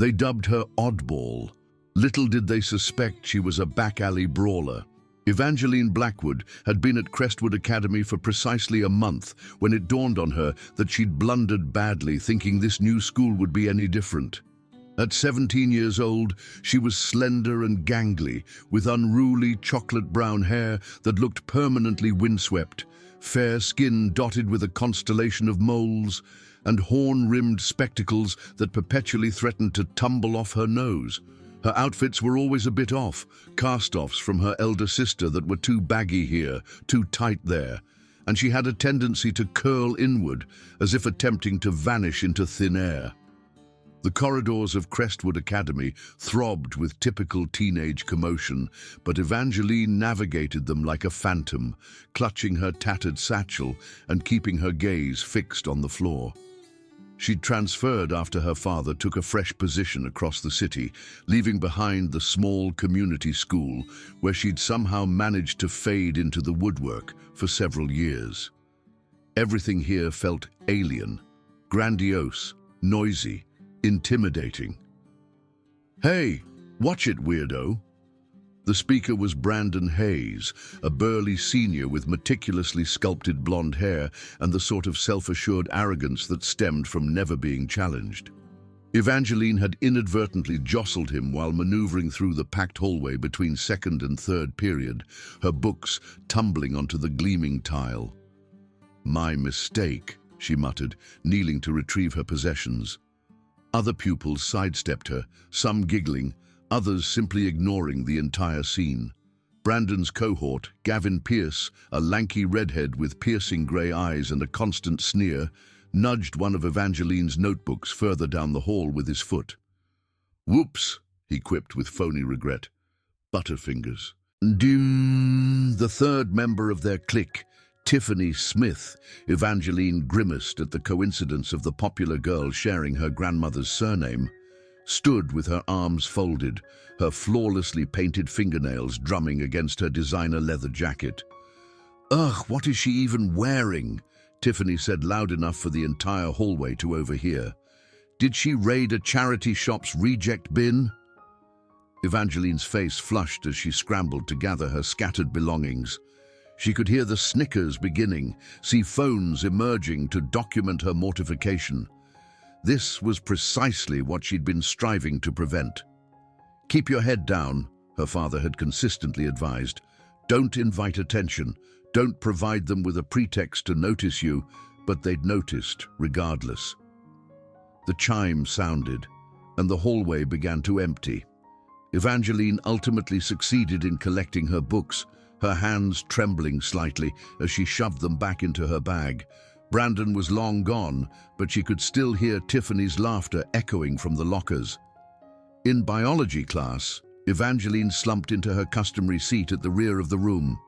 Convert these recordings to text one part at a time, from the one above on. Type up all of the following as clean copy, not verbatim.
They dubbed her Oddball. Little did they suspect she was a back-alley brawler. Evangeline Blackwood had been at Crestwood Academy for precisely a month when it dawned on her that she'd blundered badly, thinking this new school would be any different. At 17 years old, she was slender and gangly, with unruly chocolate-brown hair that looked permanently windswept, fair skin dotted with a constellation of moles, and horn-rimmed spectacles that perpetually threatened to tumble off her nose. Her outfits were always a bit off, cast-offs from her elder sister that were too baggy here, too tight there, and she had a tendency to curl inward, as if attempting to vanish into thin air. The corridors of Crestwood Academy throbbed with typical teenage commotion, but Evangeline navigated them like a phantom, clutching her tattered satchel and keeping her gaze fixed on the floor. She'd transferred after her father took a fresh position across the city, leaving behind the small community school where she'd somehow managed to fade into the woodwork for several years. Everything here felt alien, grandiose, noisy, intimidating. "Hey, watch it, weirdo." The speaker was Brandon Hayes, a burly senior with meticulously sculpted blonde hair and the sort of self-assured arrogance that stemmed from never being challenged. Evangeline had inadvertently jostled him while maneuvering through the packed hallway between second and third period, her books tumbling onto the gleaming tile. "My mistake," she muttered, kneeling to retrieve her possessions. Other pupils sidestepped her, some giggling, others simply ignoring the entire scene. Brandon's cohort, Gavin Pierce, a lanky redhead with piercing grey eyes and a constant sneer, nudged one of Evangeline's notebooks further down the hall with his foot. "Whoops," he quipped with phony regret. "Butterfingers." Doom. The third member of their clique, Tiffany Smith, Evangeline grimaced at the coincidence of the popular girl sharing her grandmother's surname, stood with her arms folded, her flawlessly painted fingernails drumming against her designer leather jacket. "Ugh, what is she even wearing?" Tiffany said loud enough for the entire hallway to overhear. "Did she raid a charity shop's reject bin?" Evangeline's face flushed as she scrambled to gather her scattered belongings. She could hear the snickers beginning, see phones emerging to document her mortification. This was precisely what she'd been striving to prevent. "Keep your head down," her father had consistently advised. "Don't invite attention. Don't provide them with a pretext to notice you," but they'd noticed regardless. The chime sounded, and the hallway began to empty. Evangeline ultimately succeeded in collecting her books, her hands trembling slightly as she shoved them back into her bag. Brandon was long gone, but she could still hear Tiffany's laughter echoing from the lockers. In biology class, Evangeline slumped into her customary seat at the rear of the room.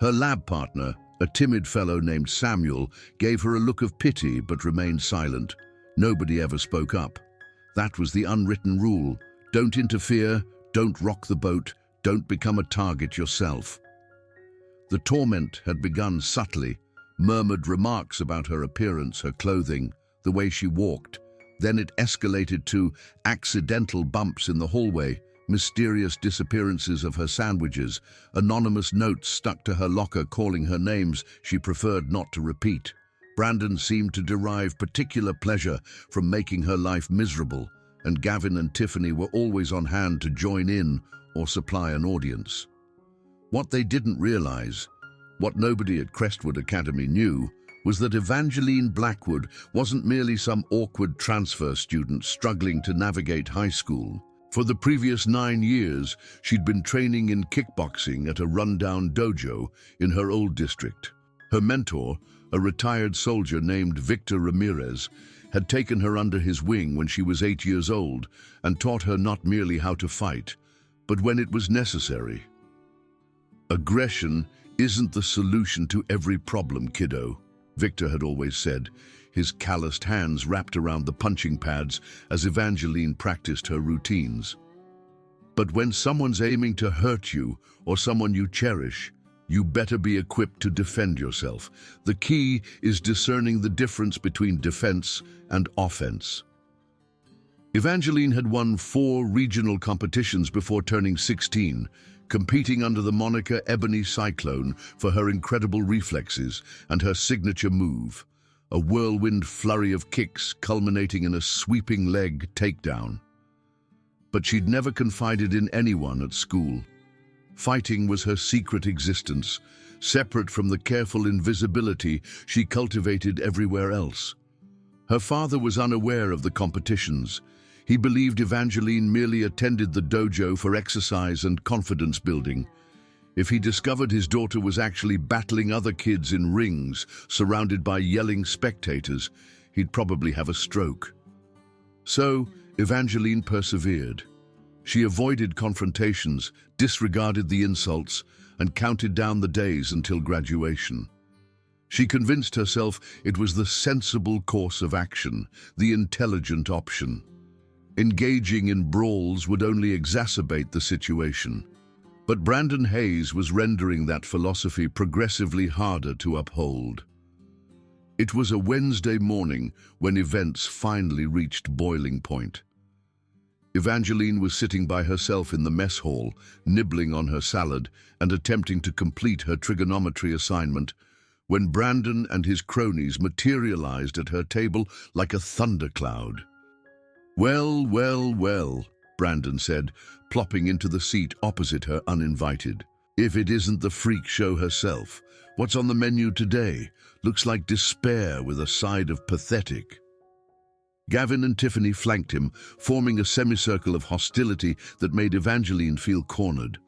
Her lab partner, a timid fellow named Samuel, gave her a look of pity but remained silent. Nobody ever spoke up. That was the unwritten rule. Don't interfere, don't rock the boat, don't become a target yourself. The torment had begun subtly, murmured remarks about her appearance, her clothing, the way she walked. Then it escalated to accidental bumps in the hallway, mysterious disappearances of her sandwiches, anonymous notes stuck to her locker calling her names she preferred not to repeat. Brandon seemed to derive particular pleasure from making her life miserable, and Gavin and Tiffany were always on hand to join in or supply an audience. What they didn't realize, what nobody at Crestwood Academy knew, was that Evangeline Blackwood wasn't merely some awkward transfer student struggling to navigate high school. For the previous 9 years, she'd been training in kickboxing at a rundown dojo in her old district. Her mentor, a retired soldier named Victor Ramirez, had taken her under his wing when she was 8 years old and taught her not merely how to fight, but when it was necessary. "Aggression isn't the solution to every problem, kiddo," Victor had always said, his calloused hands wrapped around the punching pads as Evangeline practiced her routines. "But when someone's aiming to hurt you or someone you cherish, you better be equipped to defend yourself. The key is discerning the difference between defense and offense." Evangeline had won 4 regional competitions before turning 16, competing under the moniker Ebony Cyclone for her incredible reflexes and her signature move, a whirlwind flurry of kicks culminating in a sweeping leg takedown. But she'd never confided in anyone at school. Fighting was her secret existence, separate from the careful invisibility she cultivated everywhere else. Her father was unaware of the competitions. He believed Evangeline merely attended the dojo for exercise and confidence building. If he discovered his daughter was actually battling other kids in rings, surrounded by yelling spectators, he'd probably have a stroke. So, Evangeline persevered. She avoided confrontations, disregarded the insults, and counted down the days until graduation. She convinced herself it was the sensible course of action, the intelligent option. Engaging in brawls would only exacerbate the situation. But Brandon Hayes was rendering that philosophy progressively harder to uphold. It was a Wednesday morning when events finally reached boiling point. Evangeline was sitting by herself in the mess hall, nibbling on her salad and attempting to complete her trigonometry assignment, when Brandon and his cronies materialized at her table like a thundercloud. "Well, well, well," Brandon said, plopping into the seat opposite her uninvited. "If it isn't the freak show herself. What's on the menu today? Looks like despair with a side of pathetic." Gavin and Tiffany flanked him, forming a semicircle of hostility that made Evangeline feel cornered.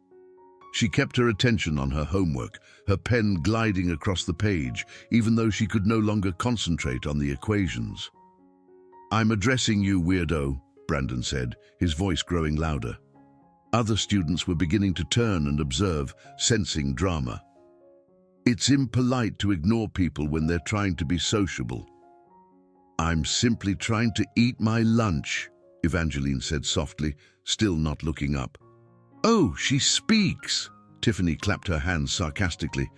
She kept her attention on her homework, her pen gliding across the page, even though she could no longer concentrate on the equations. "I'm addressing you, weirdo," Brandon said, his voice growing louder. Other students were beginning to turn and observe, sensing drama. "It's impolite to ignore people when they're trying to be sociable." "I'm simply trying to eat my lunch," Evangeline said softly, still not looking up. "Oh, she speaks!" Tiffany clapped her hands sarcastically.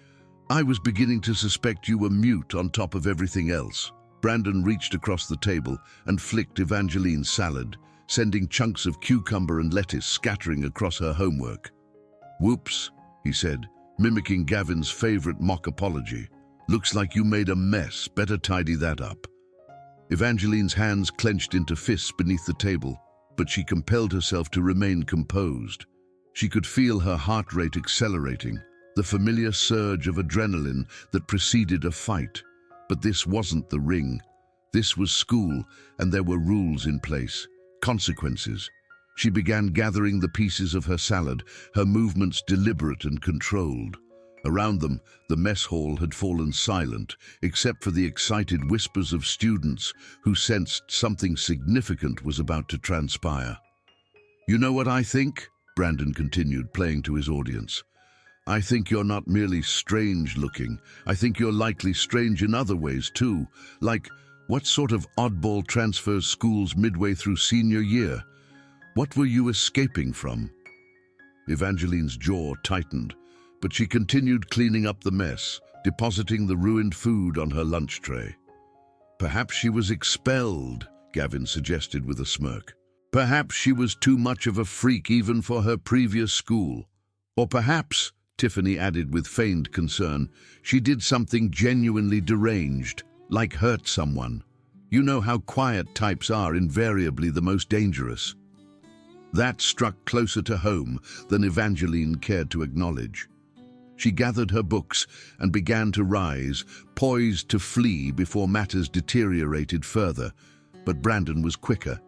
"I was beginning to suspect you were mute on top of everything else." Brandon reached across the table and flicked Evangeline's salad, sending chunks of cucumber and lettuce scattering across her homework. "Whoops," he said, mimicking Gavin's favorite mock apology. "Looks like you made a mess. Better tidy that up." Evangeline's hands clenched into fists beneath the table, but she compelled herself to remain composed. She could feel her heart rate accelerating, the familiar surge of adrenaline that preceded a fight. But this wasn't the ring. This was school, and there were rules in place, consequences. She began gathering the pieces of her salad, her movements deliberate and controlled. Around them, the mess hall had fallen silent, except for the excited whispers of students who sensed something significant was about to transpire. "You know what I think?" Brandon continued, playing to his audience. "I think you're not merely strange-looking. I think you're likely strange in other ways, too. Like, what sort of oddball transfers schools midway through senior year? What were you escaping from?" Evangeline's jaw tightened, but she continued cleaning up the mess, depositing the ruined food on her lunch tray. "Perhaps she was expelled," Gavin suggested with a smirk. "Perhaps she was too much of a freak even for her previous school. Or perhaps," Tiffany added with feigned concern, "she did something genuinely deranged, like hurt someone. You know how quiet types are invariably the most dangerous." That struck closer to home than Evangeline cared to acknowledge. She gathered her books and began to rise, poised to flee before matters deteriorated further. But Brandon was quicker.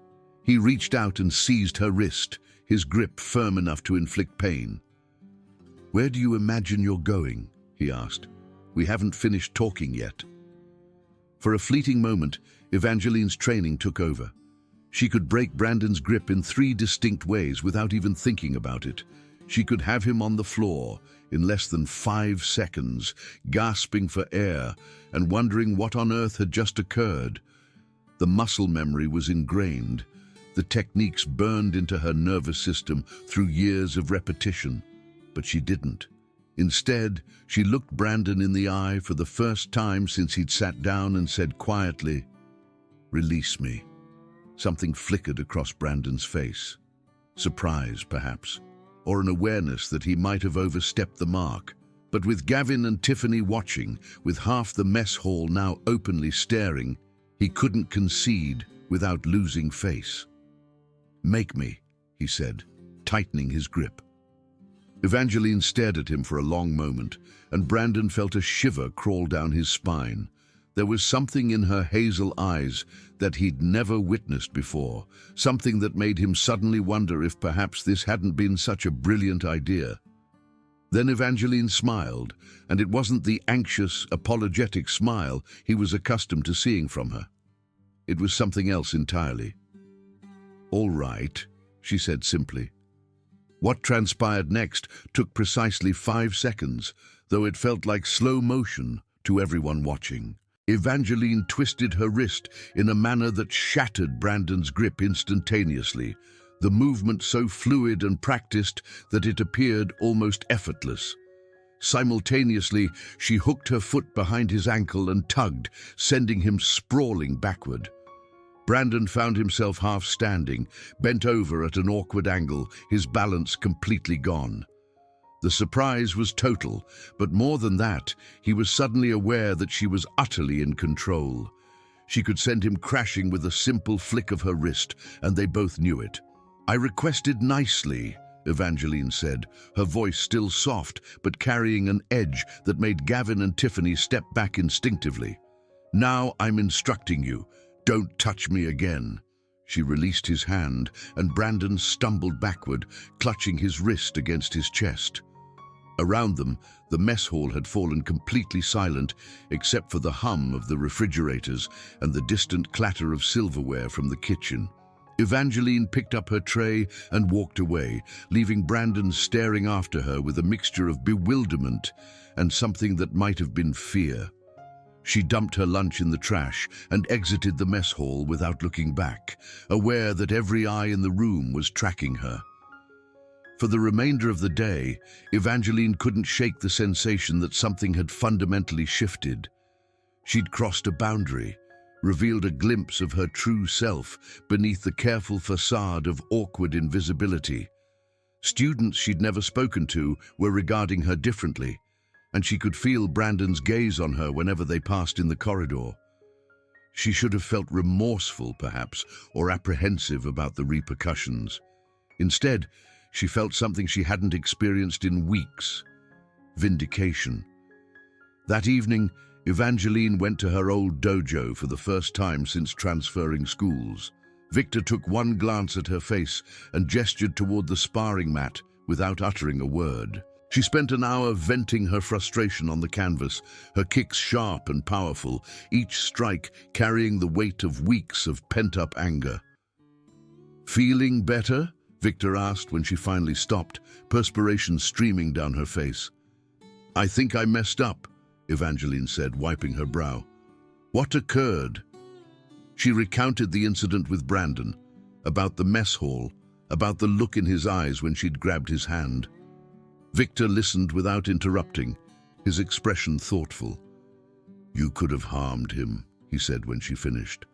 He reached out and seized her wrist, his grip firm enough to inflict pain. "Where do you imagine you're going?" he asked. "We haven't finished talking yet." For a fleeting moment, Evangeline's training took over. She could break Brandon's grip in 3 distinct ways without even thinking about it. She could have him on the floor in less than 5 seconds, gasping for air and wondering what on earth had just occurred. The muscle memory was ingrained. The techniques burned into her nervous system through years of repetition. But she didn't. Instead, she looked Brandon in the eye for the first time since he'd sat down and said quietly, "Release me." Something flickered across Brandon's face. Surprise, perhaps, or an awareness that he might have overstepped the mark. But with Gavin and Tiffany watching, with half the mess hall now openly staring, he couldn't concede without losing face. "Make me," he said, tightening his grip. Evangeline stared at him for a long moment, and Brandon felt a shiver crawl down his spine. There was something in her hazel eyes that he'd never witnessed before, something that made him suddenly wonder if perhaps this hadn't been such a brilliant idea. Then Evangeline smiled, and it wasn't the anxious, apologetic smile he was accustomed to seeing from her. It was something else entirely. "All right," she said simply. What transpired next took precisely 5 seconds, though it felt like slow motion to everyone watching. Evangeline twisted her wrist in a manner that shattered Brandon's grip instantaneously, the movement so fluid and practiced that it appeared almost effortless. Simultaneously, she hooked her foot behind his ankle and tugged, sending him sprawling backward. Brandon found himself half standing, bent over at an awkward angle, his balance completely gone. The surprise was total, but more than that, he was suddenly aware that she was utterly in control. She could send him crashing with a simple flick of her wrist, and they both knew it. "I requested nicely," Evangeline said, her voice still soft but carrying an edge that made Gavin and Tiffany step back instinctively. "Now I'm instructing you. Don't touch me again." She released his hand, and Brandon stumbled backward, clutching his wrist against his chest. Around them, the mess hall had fallen completely silent, except for the hum of the refrigerators and the distant clatter of silverware from the kitchen. Evangeline picked up her tray and walked away, leaving Brandon staring after her with a mixture of bewilderment and something that might have been fear. She dumped her lunch in the trash and exited the mess hall without looking back, aware that every eye in the room was tracking her. For the remainder of the day, Evangeline couldn't shake the sensation that something had fundamentally shifted. She'd crossed a boundary, revealed a glimpse of her true self beneath the careful facade of awkward invisibility. Students she'd never spoken to were regarding her differently, and she could feel Brandon's gaze on her whenever they passed in the corridor. She should have felt remorseful, perhaps, or apprehensive about the repercussions. Instead, she felt something she hadn't experienced in weeks: vindication. That evening, Evangeline went to her old dojo for the first time since transferring schools. Victor took one glance at her face and gestured toward the sparring mat without uttering a word. She spent an hour venting her frustration on the canvas, her kicks sharp and powerful, each strike carrying the weight of weeks of pent-up anger. "Feeling better?" Victor asked when she finally stopped, perspiration streaming down her face. "I think I messed up," Evangeline said, wiping her brow. "What occurred?" She recounted the incident with Brandon, about the mess hall, about the look in his eyes when she'd grabbed his hand. Victor listened without interrupting, his expression thoughtful. "You could have harmed him," he said when she finished.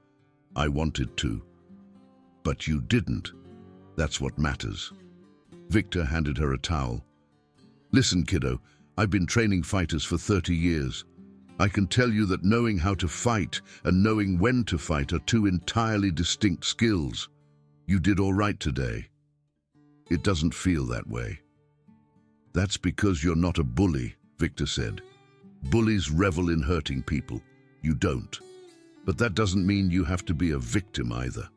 "I wanted to. But you didn't. That's what matters." Victor handed her a towel. "Listen, kiddo, I've been training fighters for 30 years. I can tell you that knowing how to fight and knowing when to fight are two entirely distinct skills. You did all right today. It doesn't feel that way." "That's because you're not a bully," Victor said. "Bullies revel in hurting people. You don't. But that doesn't mean you have to be a victim either."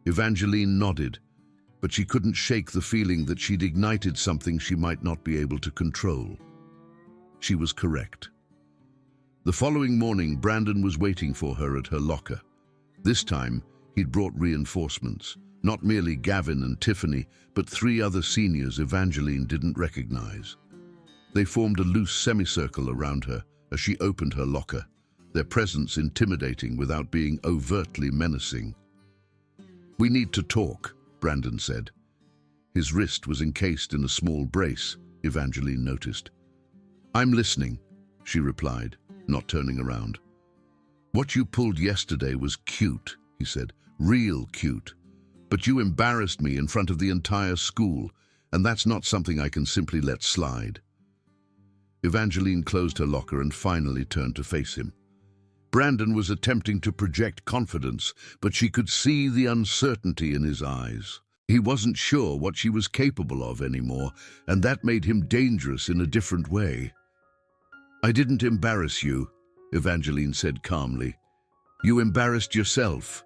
Evangeline nodded, but she couldn't shake the feeling that she'd ignited something she might not be able to control. She was correct. The following morning, Brandon was waiting for her at her locker. This time, he'd brought reinforcements, not merely Gavin and Tiffany, but 3 other seniors Evangeline didn't recognize. They formed a loose semicircle around her as she opened her locker, their presence intimidating without being overtly menacing. "We need to talk," Brandon said. His wrist was encased in a small brace, Evangeline noticed. "I'm listening," she replied, not turning around. "What you pulled yesterday was cute," he said. Real cute. But you embarrassed me in front of the entire school, and that's not something I can simply let slide. Evangeline closed her locker and finally turned to face him. Brandon was attempting to project confidence, but she could see the uncertainty in his eyes. He wasn't sure what she was capable of anymore, and that made him dangerous in a different way. "I didn't embarrass you," Evangeline said calmly. "You embarrassed yourself."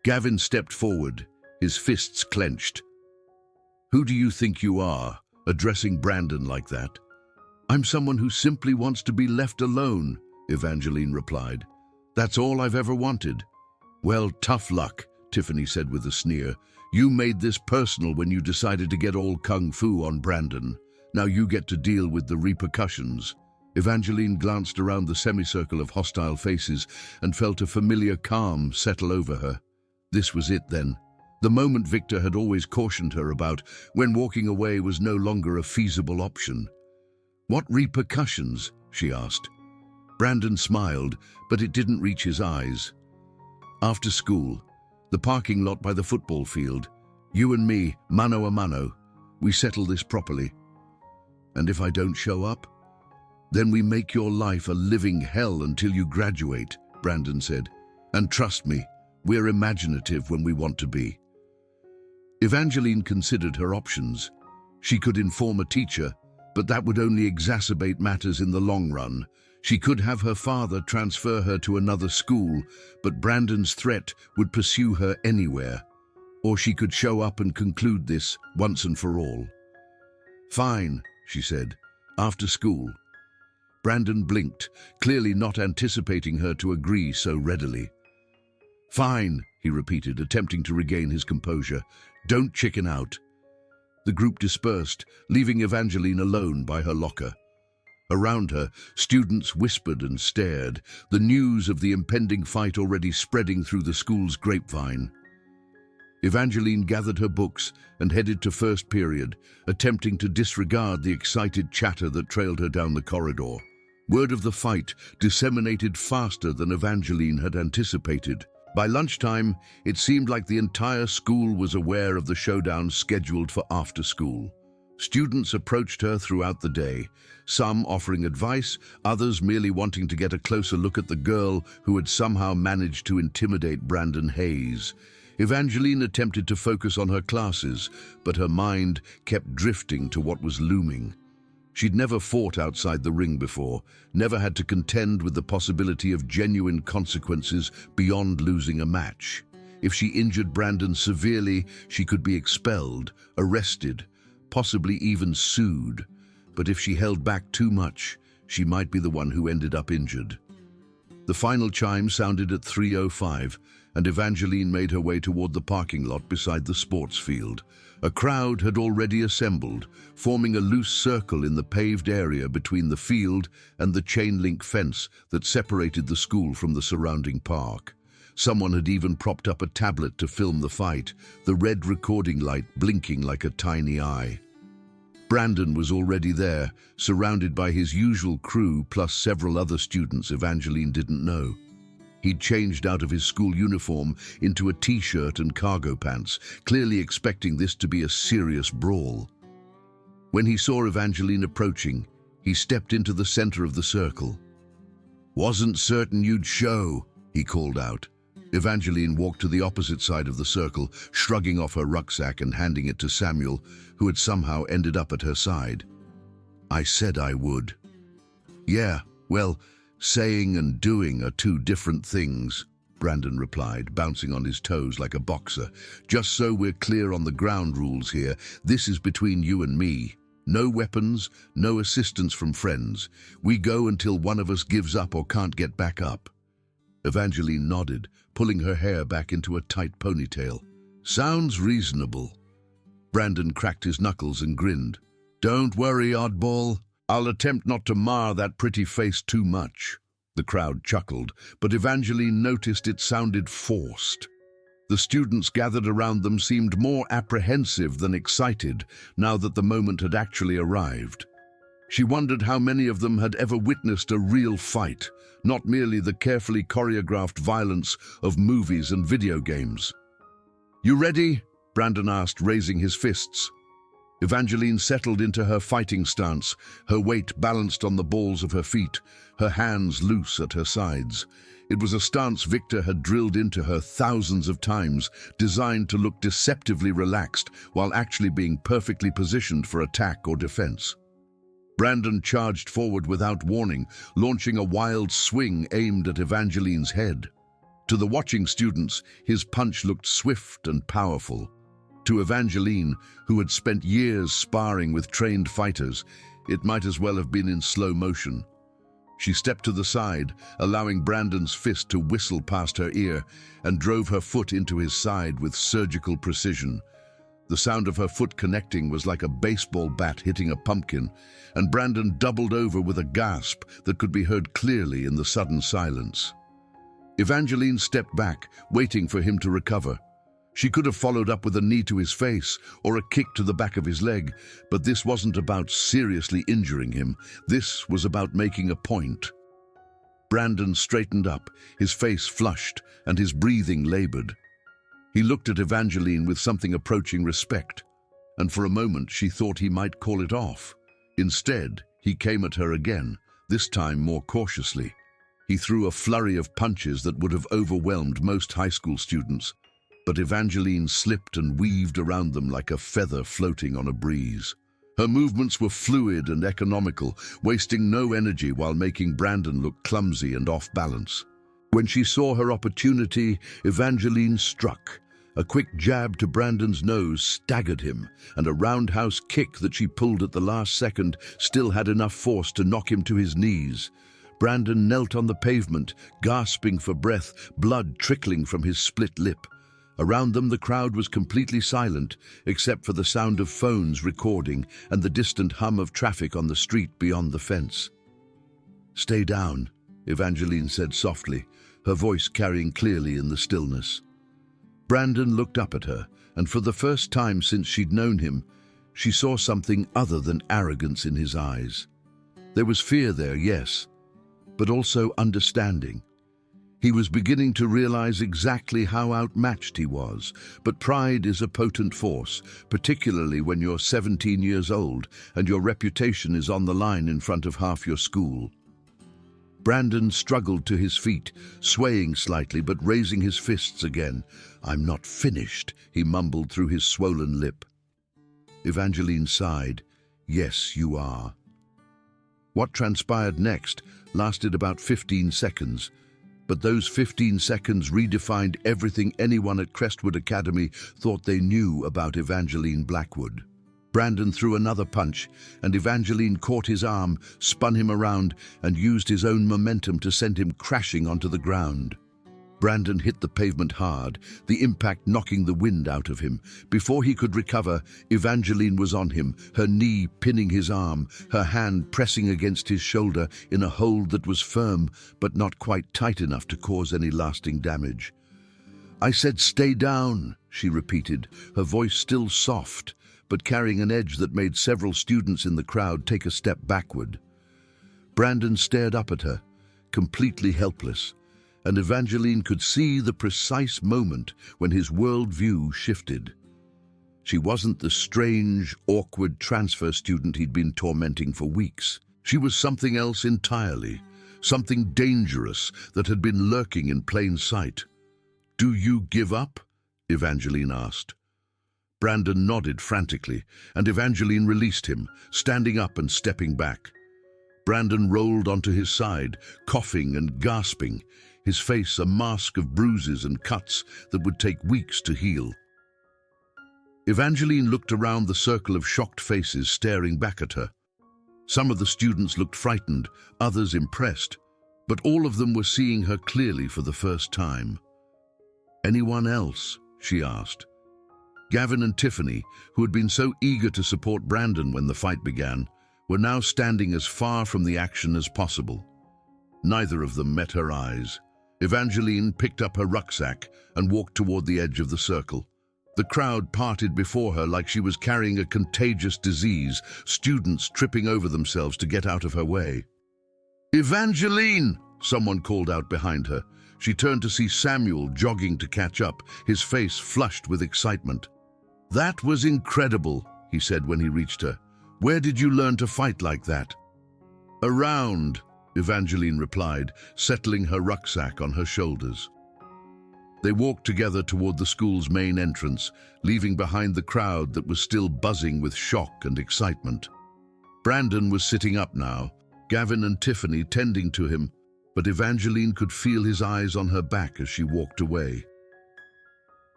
Gavin stepped forward, his fists clenched. "Who do you think you are, addressing Brandon like that?" "I'm someone who simply wants to be left alone," Evangeline replied. "That's all I've ever wanted." "Well, tough luck," Tiffany said with a sneer. "You made this personal when you decided to get all kung fu on Brandon. Now you get to deal with the repercussions." Evangeline glanced around the semicircle of hostile faces and felt a familiar calm settle over her. This was it then. The moment Victor had always cautioned her about, when walking away was no longer a feasible option. "What repercussions?" she asked. Brandon smiled, but it didn't reach his eyes. "After school, the parking lot by the football field. You and me, mano a mano. We settle this properly. And if I don't show up? Then we make your life a living hell until you graduate," Brandon said. "And trust me, we're imaginative when we want to be." Evangeline considered her options. She could inform a teacher, but that would only exacerbate matters in the long run. She could have her father transfer her to another school, but Brandon's threat would pursue her anywhere. Or she could show up and conclude this once and for all. "Fine," she said. "After school." Brandon blinked, clearly not anticipating her to agree so readily. "Fine," he repeated, attempting to regain his composure. "Don't chicken out." The group dispersed, leaving Evangeline alone by her locker. Around her, students whispered and stared, the news of the impending fight already spreading through the school's grapevine. Evangeline gathered her books and headed to first period, attempting to disregard the excited chatter that trailed her down the corridor. Word of the fight disseminated faster than Evangeline had anticipated. By lunchtime, it seemed like the entire school was aware of the showdown scheduled for after school. Students approached her throughout the day, some offering advice, others merely wanting to get a closer look at the girl who had somehow managed to intimidate Brandon Hayes. Evangeline attempted to focus on her classes, but her mind kept drifting to what was looming. She'd never fought outside the ring before, never had to contend with the possibility of genuine consequences beyond losing a match. If she injured Brandon severely, she could be expelled, arrested, possibly even sued. But if she held back too much, she might be the one who ended up injured. The final chime sounded at 3:05, and Evangeline made her way toward the parking lot beside the sports field. A crowd had already assembled, forming a loose circle in the paved area between the field and the chain-link fence that separated the school from the surrounding park. Someone had even propped up a tablet to film the fight, the red recording light blinking like a tiny eye. Brandon was already there, surrounded by his usual crew plus several other students Evangeline didn't know. He'd changed out of his school uniform into a t-shirt and cargo pants, clearly expecting this to be a serious brawl. When he saw Evangeline approaching, he stepped into the center of the circle. "Wasn't certain you'd show," he called out. Evangeline walked to the opposite side of the circle, shrugging off her rucksack and handing it to Samuel, who had somehow ended up at her side. "I said I would." "Yeah, well, saying and doing are two different things," Brandon replied, bouncing on his toes like a boxer. "Just so we're clear on the ground rules here, this is between you and me. No weapons, no assistance from friends. We go until one of us gives up or can't get back up." Evangeline nodded, pulling her hair back into a tight ponytail. "Sounds reasonable." Brandon cracked his knuckles and grinned. "Don't worry, oddball. I'll attempt not to mar that pretty face too much." The crowd chuckled, but Evangeline noticed it sounded forced. The students gathered around them seemed more apprehensive than excited now that the moment had actually arrived. She wondered how many of them had ever witnessed a real fight, not merely the carefully choreographed violence of movies and video games. "You ready?" Brandon asked, raising his fists. Evangeline settled into her fighting stance, her weight balanced on the balls of her feet, her hands loose at her sides. It was a stance Victor had drilled into her thousands of times, designed to look deceptively relaxed while actually being perfectly positioned for attack or defense. Brandon charged forward without warning, launching a wild swing aimed at Evangeline's head. To the watching students, his punch looked swift and powerful. To Evangeline, who had spent years sparring with trained fighters, it might as well have been in slow motion. She stepped to the side, allowing Brandon's fist to whistle past her ear, and drove her foot into his side with surgical precision. The sound of her foot connecting was like a baseball bat hitting a pumpkin, and Brandon doubled over with a gasp that could be heard clearly in the sudden silence. Evangeline stepped back, waiting for him to recover. She could have followed up with a knee to his face or a kick to the back of his leg, but this wasn't about seriously injuring him. This was about making a point. Brandon straightened up, his face flushed and his breathing labored. He looked at Evangeline with something approaching respect, and for a moment she thought he might call it off. Instead, he came at her again, this time more cautiously. He threw a flurry of punches that would have overwhelmed most high school students, but Evangeline slipped and weaved around them like a feather floating on a breeze. Her movements were fluid and economical, wasting no energy while making Brandon look clumsy and off balance. When she saw her opportunity, Evangeline struck. A quick jab to Brandon's nose staggered him, and a roundhouse kick that she pulled at the last second still had enough force to knock him to his knees. Brandon knelt on the pavement, gasping for breath, blood trickling from his split lip. Around them, the crowd was completely silent, except for the sound of phones recording and the distant hum of traffic on the street beyond the fence. "Stay down," Evangeline said softly, her voice carrying clearly in the stillness. Brandon looked up at her, and for the first time since she'd known him, she saw something other than arrogance in his eyes. There was fear there, yes, but also understanding. He was beginning to realize exactly how outmatched he was, but pride is a potent force, particularly when you're 17 years old and your reputation is on the line in front of half your school. Brandon struggled to his feet, swaying slightly but raising his fists again. "I'm not finished," he mumbled through his swollen lip. Evangeline sighed. "Yes, you are." What transpired next lasted about 15 seconds, but those 15 seconds redefined everything anyone at Crestwood Academy thought they knew about Evangeline Blackwood. Brandon threw another punch, and Evangeline caught his arm, spun him around, and used his own momentum to send him crashing onto the ground. Brandon hit the pavement hard, the impact knocking the wind out of him. Before he could recover, Evangeline was on him, her knee pinning his arm, her hand pressing against his shoulder in a hold that was firm, but not quite tight enough to cause any lasting damage. "I said stay down," she repeated, her voice still soft, but carrying an edge that made several students in the crowd take a step backward. Brandon stared up at her, completely helpless, and Evangeline could see the precise moment when his worldview shifted. She wasn't the strange, awkward transfer student he'd been tormenting for weeks. She was something else entirely, something dangerous that had been lurking in plain sight. "Do you give up?" Evangeline asked. Brandon nodded frantically, and Evangeline released him, standing up and stepping back. Brandon rolled onto his side, coughing and gasping, his face a mask of bruises and cuts that would take weeks to heal. Evangeline looked around the circle of shocked faces staring back at her. Some of the students looked frightened, others impressed, but all of them were seeing her clearly for the first time. "Anyone else?" she asked. Gavin and Tiffany, who had been so eager to support Brandon when the fight began, were now standing as far from the action as possible. Neither of them met her eyes. Evangeline picked up her rucksack and walked toward the edge of the circle. The crowd parted before her like she was carrying a contagious disease, students tripping over themselves to get out of her way. "Evangeline!" someone called out behind her. She turned to see Samuel jogging to catch up, his face flushed with excitement. "That was incredible," he said when he reached her. "Where did you learn to fight like that?" "Around," Evangeline replied, settling her rucksack on her shoulders. They walked together toward the school's main entrance, leaving behind the crowd that was still buzzing with shock and excitement. Brandon was sitting up now, Gavin and Tiffany tending to him, but Evangeline could feel his eyes on her back as she walked away.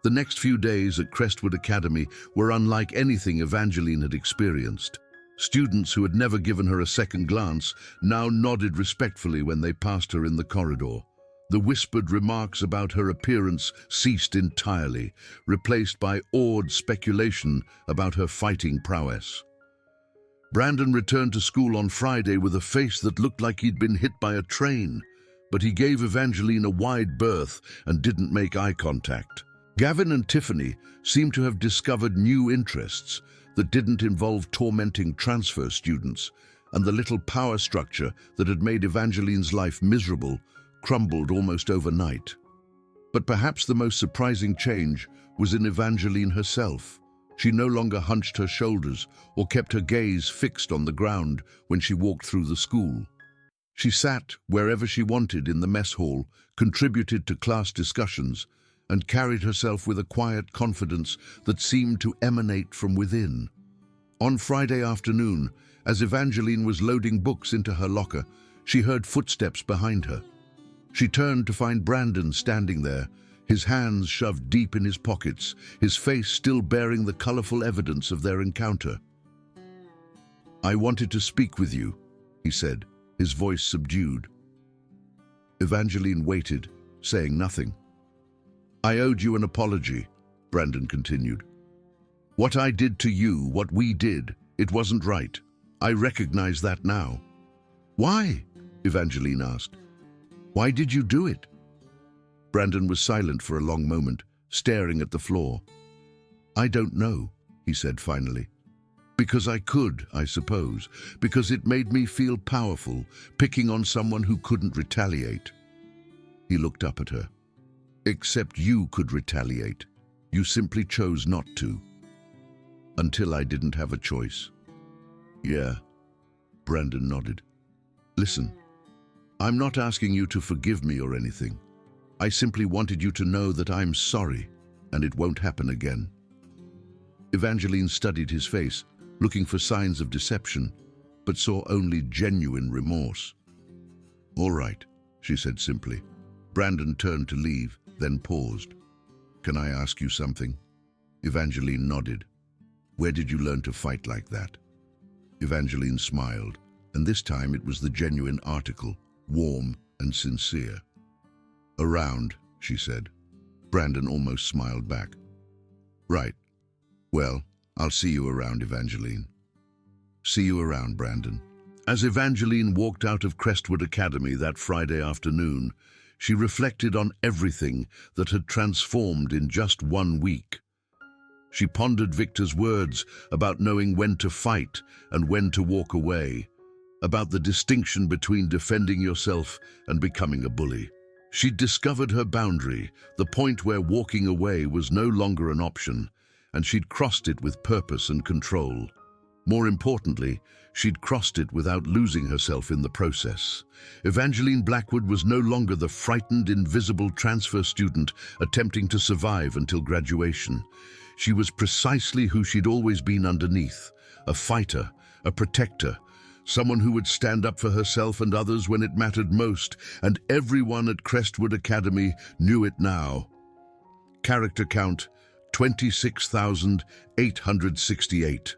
The next few days at Crestwood Academy were unlike anything Evangeline had experienced. Students who had never given her a second glance now nodded respectfully when they passed her in the corridor. The whispered remarks about her appearance ceased entirely, replaced by awed speculation about her fighting prowess. Brandon returned to school on Friday with a face that looked like he'd been hit by a train, but he gave Evangeline a wide berth and didn't make eye contact. Gavin and Tiffany seemed to have discovered new interests that didn't involve tormenting transfer students, and the little power structure that had made Evangeline's life miserable crumbled almost overnight. But perhaps the most surprising change was in Evangeline herself. She no longer hunched her shoulders or kept her gaze fixed on the ground when she walked through the school. She sat wherever she wanted in the mess hall, contributed to class discussions, and carried herself with a quiet confidence that seemed to emanate from within. On Friday afternoon, as Evangeline was loading books into her locker, she heard footsteps behind her. She turned to find Brandon standing there, his hands shoved deep in his pockets, his face still bearing the colorful evidence of their encounter. "I wanted to speak with you," he said, his voice subdued. Evangeline waited, saying nothing. "I owed you an apology," Brandon continued. "What I did to you, what we did, it wasn't right. I recognize that now." "Why?" Evangeline asked. "Why did you do it?" Brandon was silent for a long moment, staring at the floor. "I don't know," he said finally. "Because I could, I suppose. Because it made me feel powerful, picking on someone who couldn't retaliate." He looked up at her. "Except you could retaliate. You simply chose not to." "Until I didn't have a choice." "Yeah," Brandon nodded. "Listen, I'm not asking you to forgive me or anything. I simply wanted you to know that I'm sorry, and it won't happen again." Evangeline studied his face, looking for signs of deception, but saw only genuine remorse. "All right," she said simply. Brandon turned to leave, then paused. "Can I ask you something?" Evangeline nodded. "Where did you learn to fight like that?" Evangeline smiled, and this time it was the genuine article, warm and sincere. "Around," she said. Brandon almost smiled back. "Right. Well, I'll see you around, Evangeline." "See you around, Brandon." As Evangeline walked out of Crestwood Academy that Friday afternoon, she reflected on everything that had transformed in just 1 week. She pondered Victor's words about knowing when to fight and when to walk away, about the distinction between defending yourself and becoming a bully. She'd discovered her boundary, the point where walking away was no longer an option, and she'd crossed it with purpose and control. More importantly, she'd crossed it without losing herself in the process. Evangeline Blackwood was no longer the frightened, invisible transfer student attempting to survive until graduation. She was precisely who she'd always been underneath, a fighter, a protector, someone who would stand up for herself and others when it mattered most, and everyone at Crestwood Academy knew it now. Character count, 26,868.